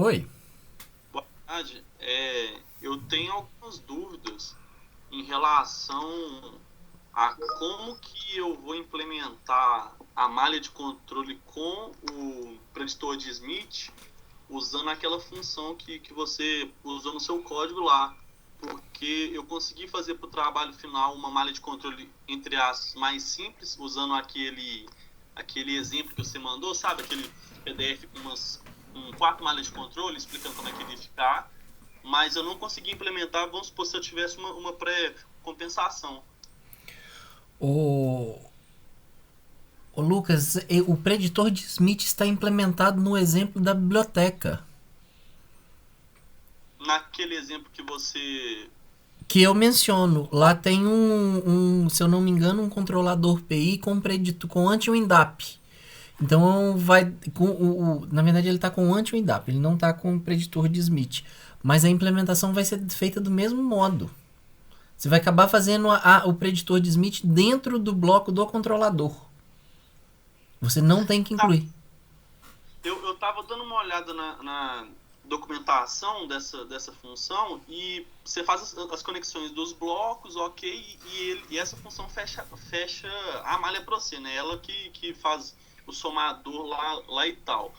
Oi. Boa tarde. Eu tenho algumas dúvidas em relação a como que eu vou implementar a malha de controle com o preditor de Smith usando aquela função que você usou no seu código lá. Porque eu consegui fazer para o trabalho final uma malha de controle, entre as mais simples, usando aquele exemplo que você mandou, sabe? Aquele PDF com 4 malhas de controle, explicando como é que ele ia ficar. Mas eu não consegui implementar, vamos supor, se eu tivesse uma pré-compensação. O, o Lucas, o preditor de Smith está implementado no exemplo da biblioteca. Naquele exemplo que você... Que eu menciono. Lá tem se eu não me engano, um controlador PI com anti-WINDAP. Então vai. Na verdade, ele está com anti-WINDAP, ele não está com o preditor de Smith. Mas a implementação vai ser feita do mesmo modo. Você vai acabar fazendo o preditor de Smith dentro do bloco do controlador. Você não tem que Tá, incluir. eu tava dando uma olhada na documentação dessa função e você faz as conexões dos blocos, ok, e essa função fecha a malha para você, né? Ela que faz o somador lá e tal.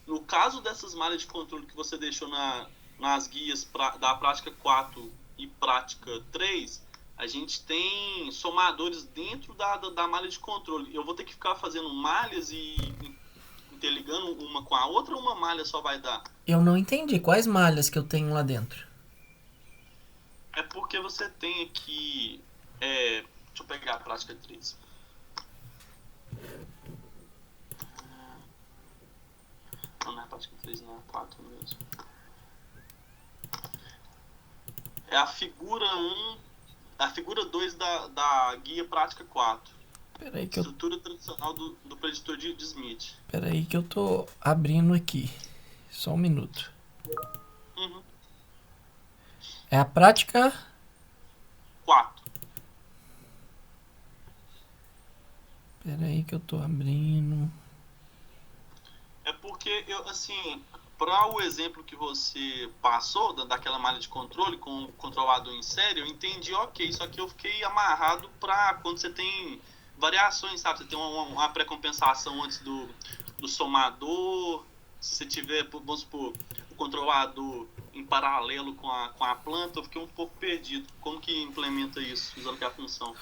No caso dessas malhas de controle que você deixou nas guias da prática 4 e prática 3, a gente tem somadores dentro da malha de controle. Eu vou ter que ficar fazendo malhas e interligando uma com a outra, ou uma malha só vai dar? Eu não entendi quais malhas que eu tenho lá dentro. É porque você tem aqui. Deixa eu pegar a prática 3. Não é a prática 3, não é a 4 mesmo. É a figura 1, a figura 2 da guia prática 4. Peraí que eu, Estrutura tradicional do preditor de Smith. peraí que eu tô abrindo aqui. Só um minuto. Uhum. É a prática. 4. Peraí que eu tô abrindo. É porque assim, para o exemplo que você passou, daquela malha de controle com o controlador em série, eu entendi, ok, só que eu fiquei amarrado para quando você tem variações, sabe? Você tem uma pré-compensação antes do somador, se você tiver, vamos supor, o controlador em paralelo com a planta, eu fiquei um pouco perdido. Como que implementa isso, usando que a função?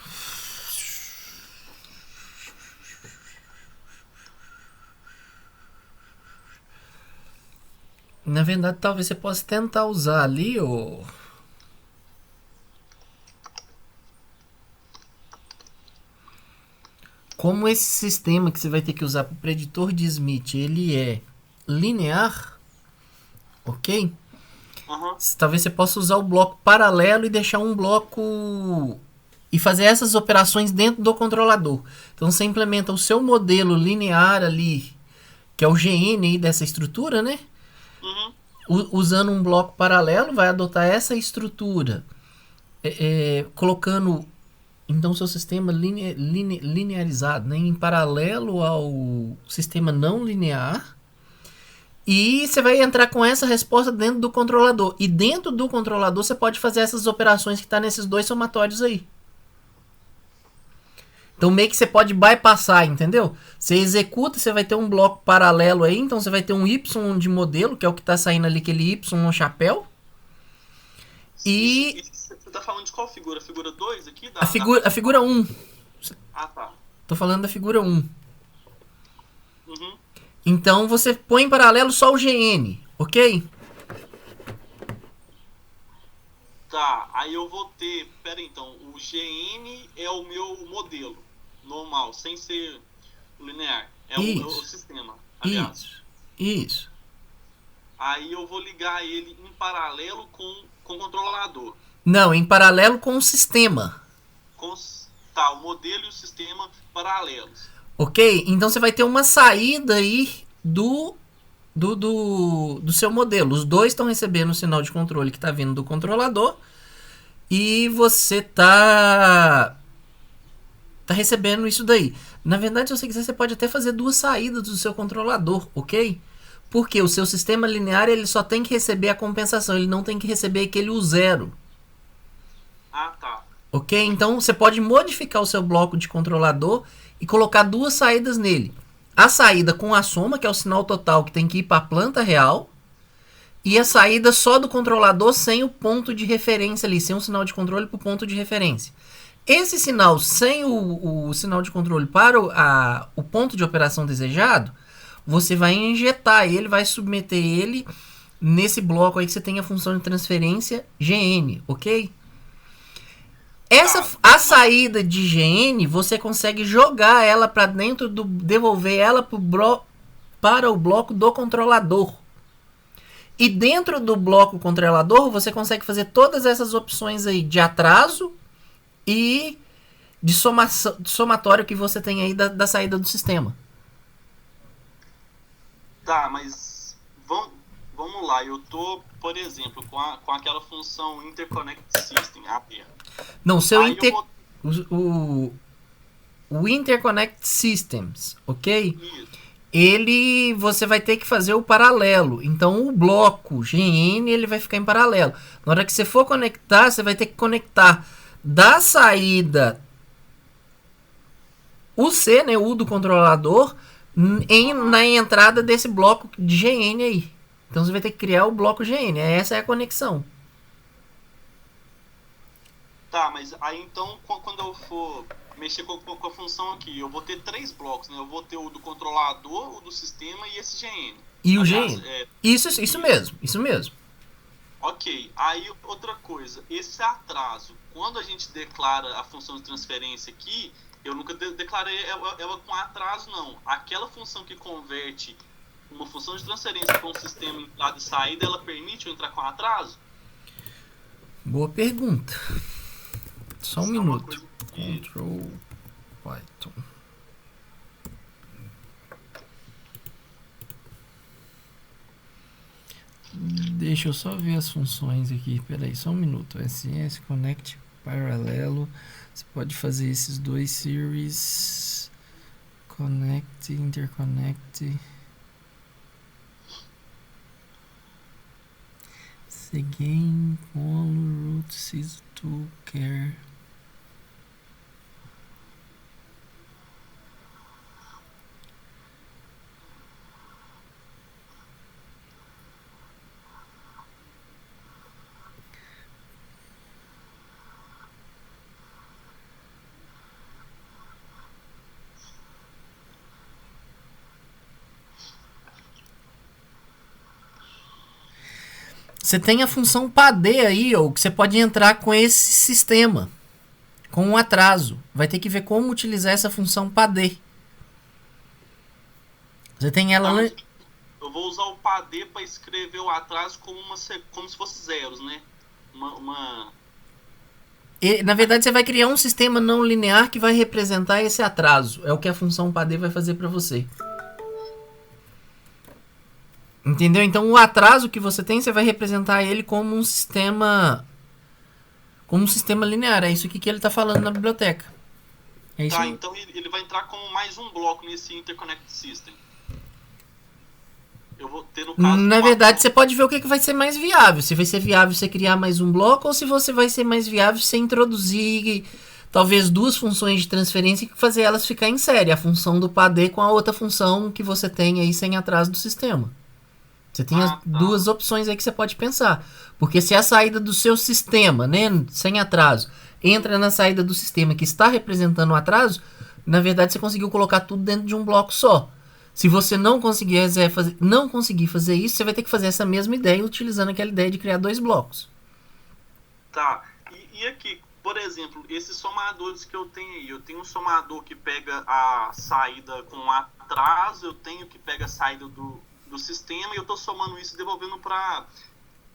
Na verdade, talvez você possa tentar usar ali o. Como esse sistema que você vai ter que usar para o preditor de Smith, ele é linear, ok? Uhum. Talvez você possa usar o bloco paralelo e deixar um bloco e fazer essas operações dentro do controlador. Então você implementa o seu modelo linear ali, que é o GN aí dessa estrutura, né? Uhum. Usando um bloco paralelo, vai adotar essa estrutura, colocando então seu sistema linearizado, né, em paralelo ao sistema não linear. E você vai entrar com essa resposta dentro do controlador. E dentro do controlador você pode fazer essas operações que está nesses dois somatórios aí. Então meio que você pode bypassar, entendeu? Você executa, você vai ter um bloco paralelo aí, então você vai ter um Y de modelo, que é o que está saindo ali, aquele Y no chapéu. E Você tá falando de qual figura? Figura 2 aqui a da figura, a prática figura 4? 1. Ah, tá. Tô falando da figura 1. Uhum. Então você põe em paralelo só o GN, ok? Tá, aí eu vou ter. Pera aí, então, o GN é o meu modelo normal, sem ser linear. É o Isso, sistema, aliás. isso, isso. Aí eu vou ligar ele em paralelo com o controlador. Não, em paralelo com o sistema. Com, tá, o modelo e o sistema paralelos. Ok? Então você vai ter uma saída aí do seu modelo. Os dois estão recebendo o sinal de controle que está vindo do controlador. E você tá recebendo isso daí. Na verdade, se você quiser, você pode até fazer duas saídas do seu controlador, ok? Porque o seu sistema linear ele só tem que receber a compensação, ele não tem que receber aquele U zero. Ah, tá. Ok? Então você pode modificar o seu bloco de controlador e colocar duas saídas nele. A saída com a soma, que é o sinal total que tem que ir para a planta real, e a saída só do controlador sem o ponto de referência ali, sem um sinal de controle para o ponto de referência. Esse sinal sem o sinal de controle para o ponto de operação desejado, você vai injetar ele, vai submeter ele nesse bloco aí que você tem a função de transferência GN, ok? A saída de GN, você consegue jogar ela para dentro devolver ela para o bloco do controlador. E dentro do bloco controlador, você consegue fazer todas essas opções aí de atraso e de somatório que você tem aí da saída do sistema. Tá, mas vamos lá. Eu tô, por exemplo, com aquela função Interconnect System aberta. Não, o Interconnect Systems, ok? Isso. Você vai ter que fazer o paralelo. Então o bloco GN ele vai ficar em paralelo. Na hora que você for conectar, você vai ter que conectar da saída o C, né, o U do controlador, na entrada desse bloco de GN aí. Então você vai ter que criar o bloco GN. Essa é a conexão. Tá, mas aí então quando eu for mexer com a função aqui, eu vou ter três blocos, né? Eu vou ter o do controlador, o do sistema e esse GN. E o GN. Isso mesmo. Ok, aí outra coisa, esse atraso, quando a gente declara a função de transferência aqui, eu nunca declarei ela com atraso, não. Aquela função que converte uma função de transferência para um sistema entrada e saída, ela permite eu entrar com atraso? Boa pergunta. Só um minuto. Control Python. Deixa eu só ver as funções aqui. Peraí, só um minuto. SS, Connect, Paralelo. Você pode fazer esses dois series. Connect, Interconnect. Again, all root sys to care. Você tem a função PAD aí, ou que você pode entrar com esse sistema, com um atraso. Vai ter que ver como utilizar essa função PAD. Você tem ela... Eu vou usar o PAD para escrever o atraso como se fosse zeros, né? Na verdade, você vai criar um sistema não linear que vai representar esse atraso. É o que a função PAD vai fazer para você. Entendeu? Então o atraso que você tem, você vai representar ele como um sistema linear. É isso aqui que ele está falando na biblioteca. É isso. Tá, então ele vai entrar como mais um bloco nesse Interconnect System. Eu vou ter no caso... Na verdade, você pode ver o que vai ser mais viável. Se vai ser viável você criar mais um bloco, ou se você vai ser mais viável você introduzir talvez duas funções de transferência e fazer elas ficar em série. A função do PAD com a outra função que você tem aí sem atraso do sistema. Você tem as duas opções aí que você pode pensar. Porque se a saída do seu sistema, né, sem atraso, entra na saída do sistema que está representando o atraso, na verdade você conseguiu colocar tudo dentro de um bloco só. Se você não conseguir fazer isso, você vai ter que fazer essa mesma ideia utilizando aquela ideia de criar dois blocos. Tá. E aqui, por exemplo, esses somadores que eu tenho aí, eu tenho um somador que pega a saída com atraso, eu tenho que pega a saída do sistema e eu estou somando isso e devolvendo para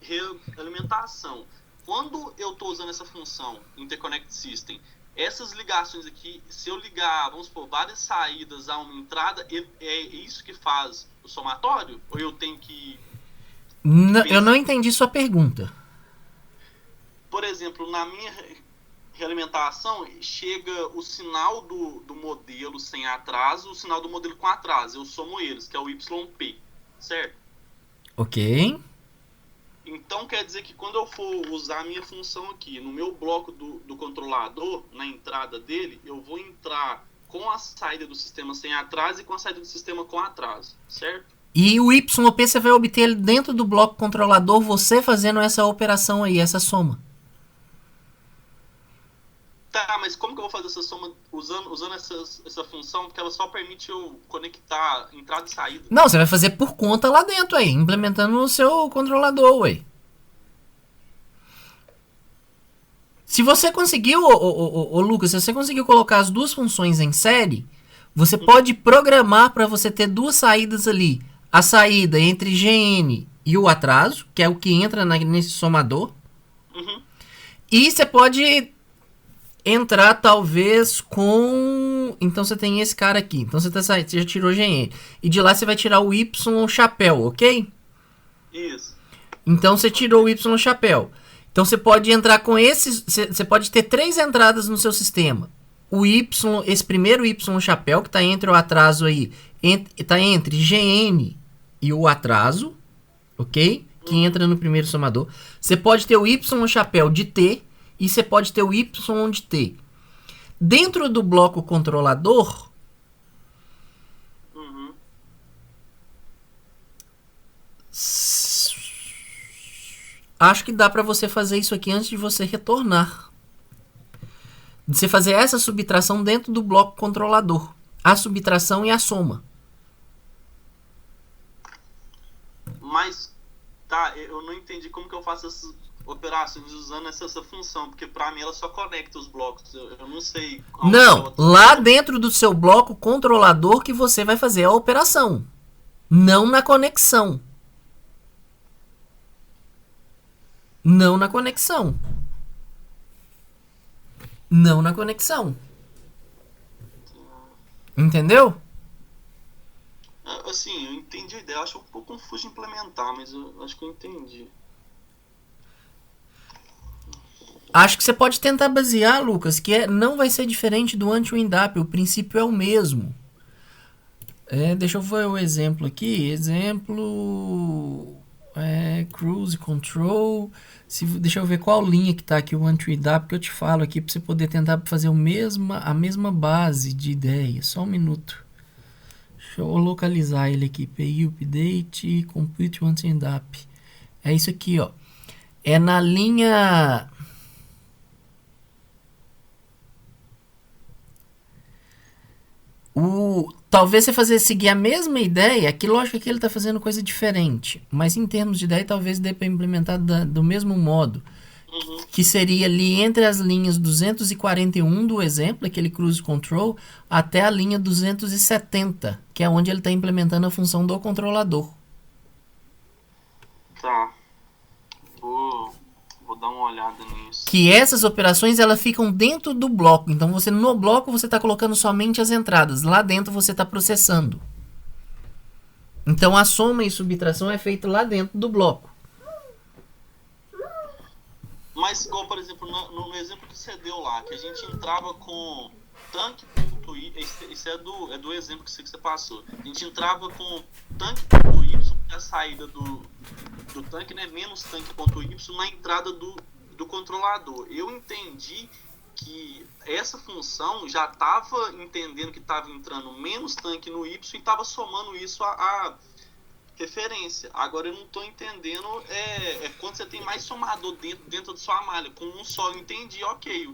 realimentação. Quando eu estou usando essa função Interconnect System, essas ligações aqui, se eu ligar, vamos supor, várias saídas a uma entrada, é isso que faz o somatório? Ou eu tenho que... Eu não entendi sua pergunta. Por exemplo, na minha realimentação, chega o sinal do modelo sem atraso, o sinal do modelo com atraso. Eu somo eles, que é o YP. Certo? Ok. Então quer dizer que quando eu for usar a minha função aqui no meu bloco do controlador, na entrada dele, eu vou entrar com a saída do sistema sem atraso e com a saída do sistema com atraso, certo? E o YP você vai obter ele dentro do bloco controlador, você fazendo essa operação aí, essa soma. Tá, mas como que eu vou fazer essa soma usando essa função? Porque ela só permite eu conectar entrada e saída. Não, você vai fazer por conta lá dentro aí, implementando no seu controlador, ué. Se você conseguiu, Lucas, se você conseguiu colocar as duas funções em série, você pode programar para você ter duas saídas ali. A saída entre GN e o atraso, que é o que entra nesse somador. Uhum. E você pode entrar talvez com... Então você tem esse cara aqui. Então você já tirou GN. E de lá você vai tirar o Y chapéu, ok? Isso. Então você tirou o Y chapéu. Então você pode entrar com esses... Você pode ter 3 entradas no seu sistema. O Y, esse primeiro Y chapéu, que está entre o atraso aí, está entre GN e o atraso, ok? Que entra no primeiro somador. Você pode ter o Y chapéu de T e você pode ter o Y de T. Dentro do bloco controlador, acho que dá para você fazer isso aqui antes de você retornar. De você fazer essa subtração dentro do bloco controlador. A subtração e a soma. Mas, tá, eu não entendi como que eu faço essas operações usando essa função, porque pra mim ela só conecta os blocos. Eu não sei. Não, lá dentro do seu bloco controlador que você vai fazer a operação. Não na conexão. Não na conexão. Não na conexão. Entendeu? Assim, eu entendi a ideia. Eu acho um pouco confuso de implementar, mas eu acho que eu entendi. Acho que você pode tentar basear, Lucas, que não vai ser diferente do anti-WinDAP. O princípio é o mesmo. Deixa eu ver o exemplo aqui. Exemplo... Cruise Control. Deixa eu ver qual linha que está aqui o anti-WinDAP que eu te falo aqui para você poder tentar fazer a mesma base de ideia. Só um minuto. Deixa eu localizar ele aqui. PI Update, Compute anti-WinDAP. É isso aqui, ó. É na linha... Talvez você seguir a mesma ideia, que lógico que ele está fazendo coisa diferente, mas em termos de ideia talvez dê para implementar do mesmo modo, que seria ali entre as linhas 241 do exemplo, aquele cruise control, até a linha 270, que é onde ele está implementando a função do controlador. Tá. Vou dar uma olhada nisso. Que essas operações elas ficam dentro do bloco. Então no bloco você está colocando somente as entradas. Lá dentro você está processando. Então a soma e subtração é feita lá dentro do bloco. Mas igual, por exemplo, no exemplo que você deu lá, que a gente entrava com tanque.y, esse é do exemplo que você passou. A gente entrava com tanque.y, a saída do tanque, né, menos tanque.y na entrada do controlador. Eu entendi que essa função já estava entendendo que estava entrando menos tanque no y e estava somando isso a referência. Agora eu não estou entendendo quando você tem mais somador dentro da sua malha. Com um só eu entendi, ok.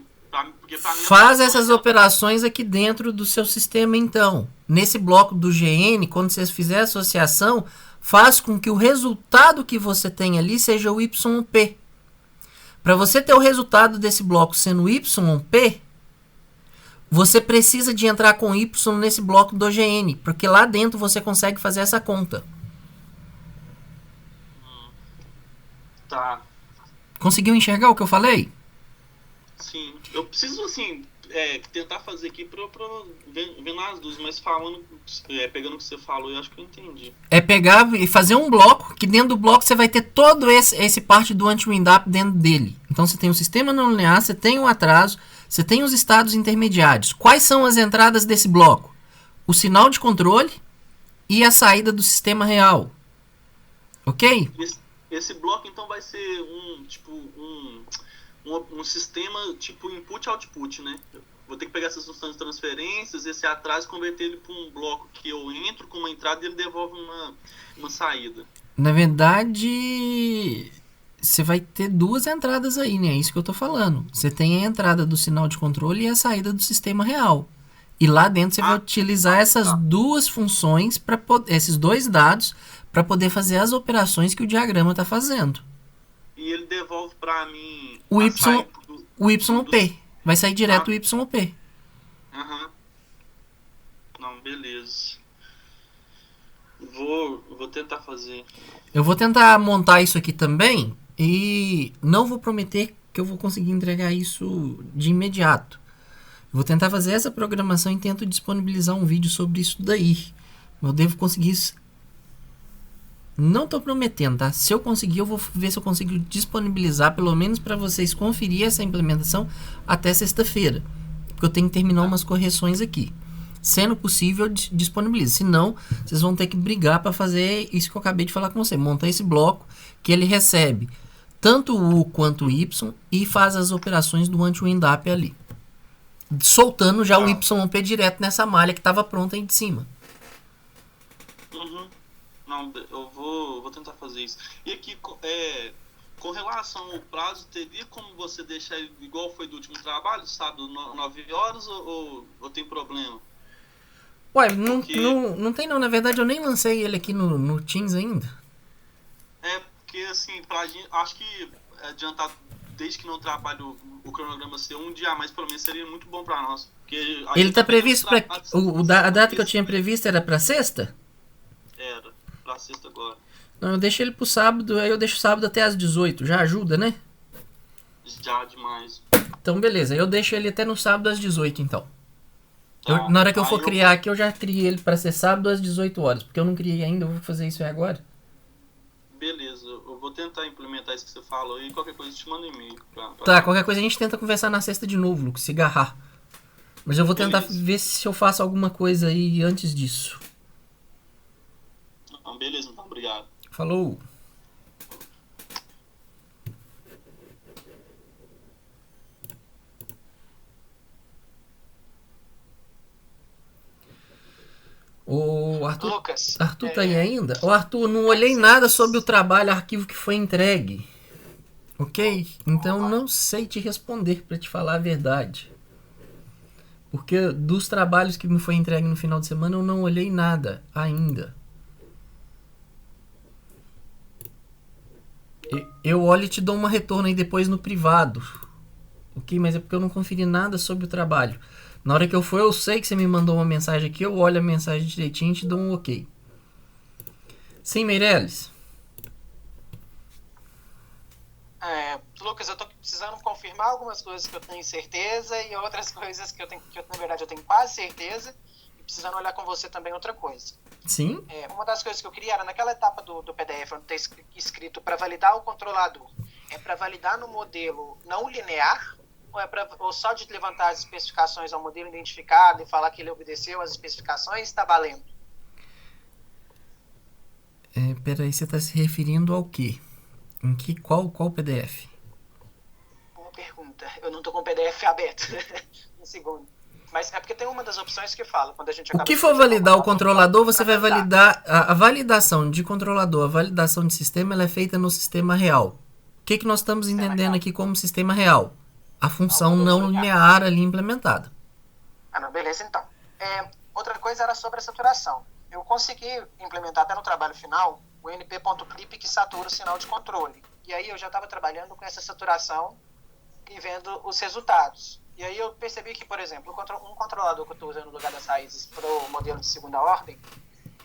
Porque pra mim faz essas operações aqui dentro do seu sistema, então. Nesse bloco do GN, quando você fizer a associação, faz com que o resultado que você tem ali seja o YP. Para você ter o resultado desse bloco sendo YP, você precisa de entrar com Y nesse bloco do GN, porque lá dentro você consegue fazer essa conta. Tá. Conseguiu enxergar o que eu falei? Sim. Eu preciso, assim, tentar fazer aqui pra ver nas duas, mas falando, pegando o que você falou, eu acho que eu entendi. É pegar e fazer um bloco, que dentro do bloco você vai ter todo esse parte do anti-WinDAP dentro dele. Então você tem o sistema não linear, você tem o atraso, você tem os estados intermediários. Quais são as entradas desse bloco? O sinal de controle e a saída do sistema real. Ok? Esse bloco, então, vai ser um sistema tipo input-output, né? Vou ter que pegar essas instâncias de transferências, esse atraso, converter ele para um bloco que eu entro com uma entrada e ele devolve uma saída. Na verdade, você vai ter duas entradas aí, né? É isso que eu tô falando. Você tem a entrada do sinal de controle e a saída do sistema real. E lá dentro você vai utilizar essas duas funções, esses dois dados, para poder fazer as operações que o diagrama está fazendo. E ele devolve para mim o YP. Vai sair direto o YP. Aham. Não, beleza. Vou tentar fazer. Eu vou tentar montar isso aqui também e não vou prometer que eu vou conseguir entregar isso de imediato. Vou tentar fazer essa programação e tento disponibilizar um vídeo sobre isso daí. Eu devo conseguir isso. Não estou prometendo, tá? Se eu conseguir, eu vou ver se eu consigo disponibilizar, pelo menos para vocês conferir essa implementação até sexta-feira. Porque eu tenho que terminar umas correções aqui. Sendo possível, eu disponibilizo. Se não, vocês vão ter que brigar para fazer isso que eu acabei de falar com você. Montar esse bloco que ele recebe tanto o U quanto o Y e faz as operações do anti-wind-up ali. Soltando já o YP direto nessa malha que estava pronta aí de cima. Uhum. Não, eu vou tentar fazer isso. E aqui, com relação ao prazo, teria como você deixar ele igual foi do último trabalho, sábado, 9 horas, ou tem problema? Ué, não tem não. Na verdade, eu nem lancei ele aqui no Teams ainda. Porque assim, pra gente, acho que adiantar, desde que não trabalho o cronograma ser um dia a mais, pelo menos seria muito bom pra nós. Porque ele tá previsto pra... a data que eu tinha previsto era pra sexta? Era, pra sexta agora. Não, eu deixo ele pro sábado, aí eu deixo sábado até às 18, já ajuda, né? Já demais. Então beleza, eu deixo ele até no sábado às 18 então. Na hora que eu for criar aqui, eu já criei ele pra ser sábado às 18 horas, porque eu não criei ainda, eu vou fazer isso aí agora. Beleza, eu vou tentar implementar isso que você falou e qualquer coisa eu te mando um e-mail. Tá, qualquer coisa a gente tenta conversar na sexta de novo, Lucas, se agarrar. Mas eu vou tentar ver se eu faço alguma coisa aí antes disso. Beleza, então, obrigado. Falou. O Arthur, Lucas, Arthur tá aí ainda? Ô Arthur, não olhei nada sobre o trabalho, arquivo que foi entregue. Ok? Então não sei te responder, pra te falar a verdade. Porque dos trabalhos que me foi entregue no final de semana eu não olhei nada ainda. Eu olho e te dou uma retorno aí depois no privado. Ok? Mas é porque eu não conferi nada sobre o trabalho. Na hora que eu for, eu sei que você me mandou uma mensagem aqui, eu olho a mensagem direitinho e te dou um ok. Sim, Meirelles? Lucas, eu tô precisando confirmar algumas coisas que eu tenho certeza e outras coisas que na verdade eu tenho quase certeza, e precisando olhar com você também outra coisa. Sim? Uma das coisas que eu queria era naquela etapa do PDF, onde está escrito para validar o controlador. É para validar no modelo não linear ou só de levantar as especificações ao modelo identificado e falar que ele obedeceu às especificações, está valendo? Peraí, você está se referindo ao quê? Qual PDF? Boa pergunta. Eu não estou com o PDF aberto. Um segundo. Mas é porque tem uma das opções que fala, quando a gente acaba... O que for validar o controlador, você vai validar... A validação de controlador, a validação de sistema, ela é feita no sistema real. O que nós estamos entendendo aqui como sistema real? A função não linear ali implementada. Não, beleza, então. Outra coisa era sobre a saturação. Eu consegui implementar até no trabalho final o np.clip que satura o sinal de controle. E aí eu já estava trabalhando com essa saturação e vendo os resultados. E aí eu percebi que, por exemplo, um controlador que eu estou usando no lugar das raízes para o modelo de segunda ordem,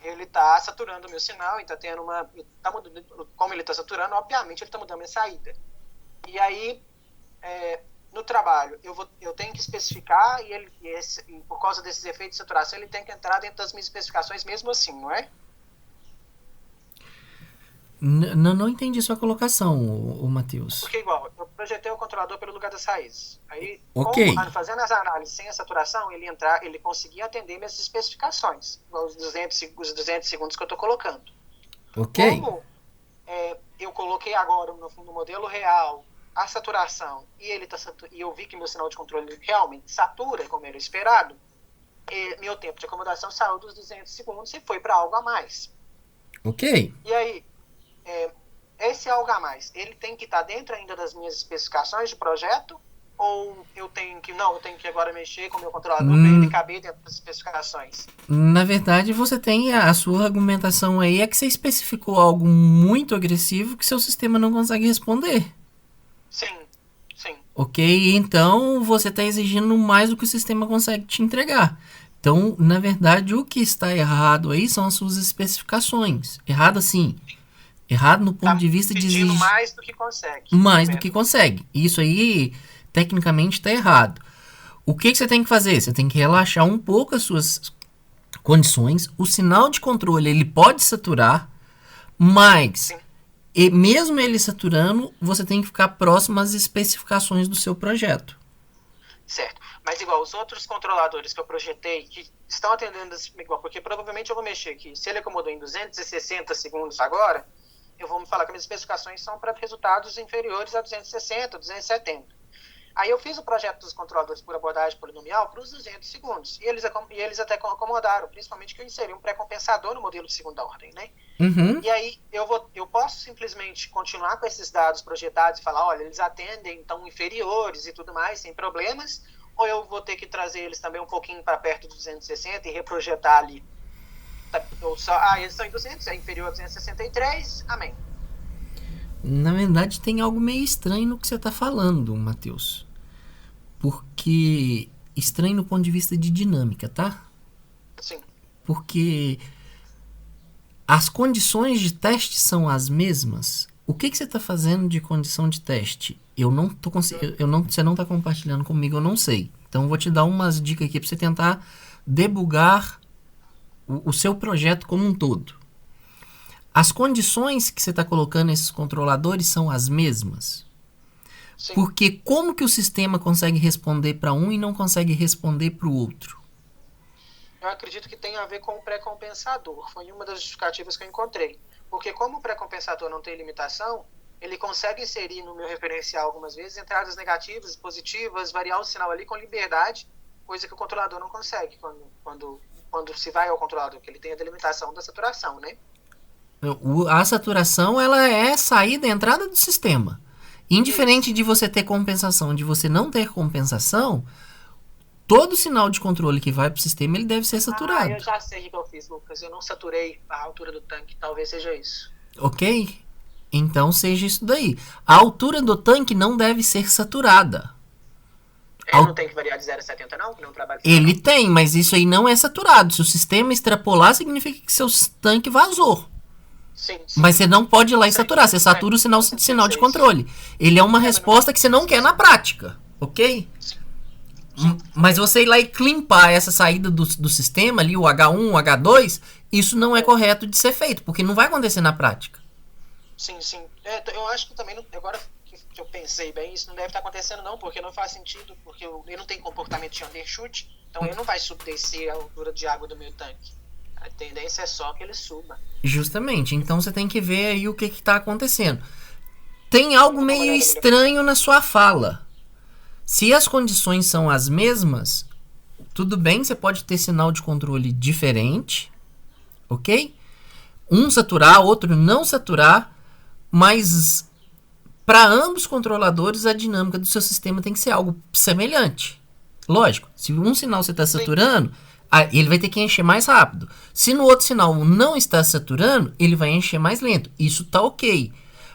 ele está saturando o meu sinal e está tendo uma... como ele está saturando, obviamente ele está mudando a minha saída. E aí... no trabalho, eu tenho que especificar e por causa desses efeitos de saturação, ele tem que entrar dentro das minhas especificações mesmo assim, não é? Não entendi sua colocação, o Matheus. Porque igual, eu projetei o controlador pelo lugar das raízes. Aí, fazendo as análises sem a saturação, ele conseguia atender minhas especificações, os 200 segundos que eu estou colocando. Ok. eu coloquei agora no modelo real a saturação e eu vi que meu sinal de controle realmente satura, como era esperado, meu tempo de acomodação saiu dos 200 segundos e foi para algo a mais. Ok. E aí, esse algo a mais, ele tem que estar dentro ainda das minhas especificações de projeto? Ou eu tenho que agora mexer com o meu controlador para ele caber dentro das especificações? Na verdade, você tem a sua argumentação aí, é que você especificou algo muito agressivo que seu sistema não consegue responder. Sim. Ok? Então, você está exigindo mais do que o sistema consegue te entregar. Então, na verdade, o que está errado aí são as suas especificações. Errado assim. Errado no ponto de vista de exigir mais do que consegue. Mais do que consegue. Isso aí, tecnicamente, está errado. O que você tem que fazer? Você tem que relaxar um pouco as suas condições. O sinal de controle, ele pode saturar, mas mesmo ele saturando, você tem que ficar próximo às especificações do seu projeto. Certo. Mas igual, os outros controladores que eu projetei, que estão atendendo igual, porque provavelmente eu vou mexer aqui. Se ele acomodou em 260 segundos agora, eu vou me falar que minhas especificações são para resultados inferiores a 260, 270. Aí eu fiz o projeto dos controladores por abordagem polinomial para os 200 segundos. E eles até acomodaram, principalmente que eu inseri um pré-compensador no modelo de segunda ordem, né? Uhum. E aí eu posso simplesmente continuar com esses dados projetados e falar, olha, eles atendem então inferiores e tudo mais, sem problemas, ou eu vou ter que trazer eles também um pouquinho para perto de 260 e reprojetar ali. Eles estão em 200, é inferior a 263, amém. Na verdade, tem algo meio estranho no que você está falando, Matheus. Porque... Estranho no ponto de vista de dinâmica, tá? Sim. Porque as condições de teste são as mesmas. O que você está fazendo de condição de teste? Você não está compartilhando comigo, eu não sei. Então, eu vou te dar umas dicas aqui para você tentar debugar o seu projeto como um todo. As condições que você está colocando nesses controladores são as mesmas. Sim. Porque como que o sistema consegue responder para um e não consegue responder para o outro? Eu acredito que tem a ver com o pré-compensador. Foi uma das justificativas que eu encontrei. Porque como o pré-compensador não tem limitação, ele consegue inserir no meu referencial algumas vezes entradas negativas, positivas, variar o sinal ali com liberdade, coisa que o controlador não consegue quando se vai ao controlador, que ele tem a delimitação da saturação, né? A saturação, ela é saída e entrada do sistema. Indiferente de você ter compensação, de você não ter compensação, todo sinal de controle que vai para o sistema, ele deve ser saturado. Eu já sei o que eu fiz, Lucas. Eu não saturei a altura do tanque. Talvez seja isso. Ok? Então seja isso daí. A altura do tanque não deve ser saturada. Ele não tem que variar de 0 a 70 não? Que não trabalha ele tem, mas isso aí não é saturado. Se o sistema extrapolar, significa que seu tanque vazou. Sim. Mas você não pode ir lá e saturar. Você satura o sinal de controle. Ele é uma resposta que você não quer na prática. Ok? Mas você ir lá e climpar essa saída do sistema ali, o H1, o H2, isso não é correto de ser feito, porque não vai acontecer na prática. Sim. Eu acho que também, agora que eu pensei bem, isso não deve estar acontecendo não, porque não faz sentido, porque ele não tem comportamento de undershoot, então ele não vai subdescer a altura de água do meu tanque. A tendência é só que ele suba. Justamente. Então você tem que ver aí o que está acontecendo. Tem algo meio estranho na sua fala. Se as condições são as mesmas, tudo bem, você pode ter sinal de controle diferente, ok? Um saturar, outro não saturar, mas para ambos os controladores a dinâmica do seu sistema tem que ser algo semelhante. Lógico, se um sinal você está saturando, ele vai ter que encher mais rápido. Se no outro sinal não está saturando, ele vai encher mais lento. Isso tá ok.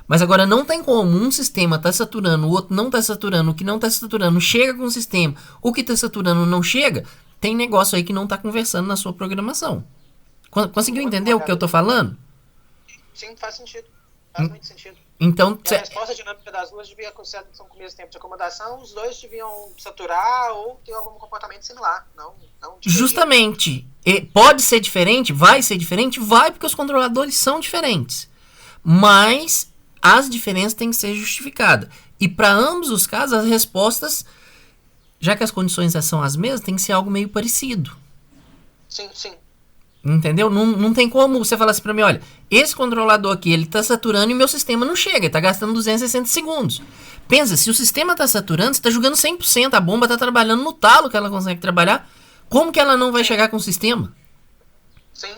Mas agora não tem como um sistema tá saturando, o outro não tá saturando, o que não tá saturando chega com o sistema, o que tá saturando não chega, tem negócio aí que não tá conversando na sua programação. Conseguiu entender o que eu tô falando? Sim, faz sentido. Faz muito sentido. Então, a resposta dinâmica das duas devia ser com o mesmo tempo de acomodação, os dois deviam saturar ou ter algum comportamento similar. Não justamente. Pode ser diferente? Vai ser diferente? Vai, porque os controladores são diferentes. Mas as diferenças têm que ser justificadas. E para ambos os casos, as respostas, já que as condições são as mesmas, tem que ser algo meio parecido. Sim. Entendeu? Não tem como você falar assim pra mim, olha, esse controlador aqui, ele tá saturando e meu sistema não chega, ele tá gastando 260 segundos. Pensa, se o sistema tá saturando, você tá jogando 100%, a bomba tá trabalhando no talo que ela consegue trabalhar, como que ela não vai chegar com o sistema? Sim.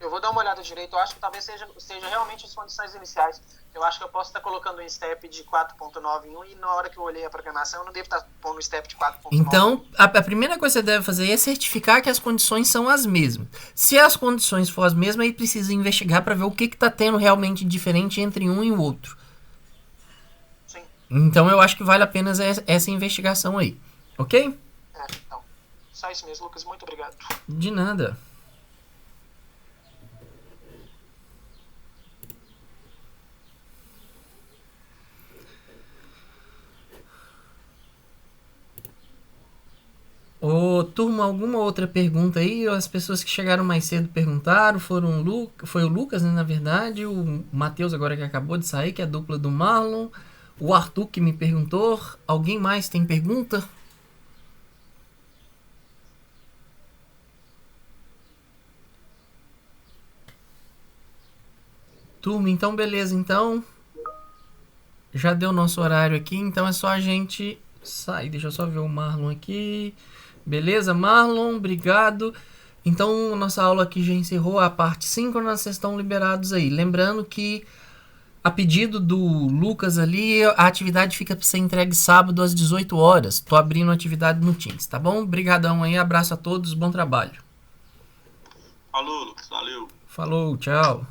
Eu vou dar uma olhada direito. Eu acho que talvez seja realmente as condições iniciais. Eu acho que eu posso estar colocando um step de 4.9 em um e na hora que eu olhei a programação eu não devo estar pondo um step de 4.9. Então, a primeira coisa que você deve fazer é certificar que as condições são as mesmas. Se as condições for as mesmas, aí precisa investigar para ver o que está tendo realmente diferente entre um e o outro. Sim. Então, eu acho que vale a pena essa investigação aí. Ok? Então. Só isso mesmo, Lucas. Muito obrigado. De nada. Ô, turma, alguma outra pergunta aí? As pessoas que chegaram mais cedo perguntaram. Foi o Lucas, né, na verdade. O Matheus agora que acabou de sair, que é a dupla do Marlon. O Arthur que me perguntou. Alguém mais tem pergunta? Turma, então beleza. Então, já deu nosso horário aqui. Então é só a gente sair. Deixa eu só ver o Marlon aqui. Beleza, Marlon, obrigado. Então, nossa aula aqui já encerrou a parte síncrona, vocês estão liberados aí. Lembrando que, a pedido do Lucas ali, a atividade fica para ser entregue sábado às 18 horas. Tô abrindo a atividade no Teams, tá bom? Obrigadão aí, abraço a todos, bom trabalho. Falou, Lucas, valeu. Falou, tchau.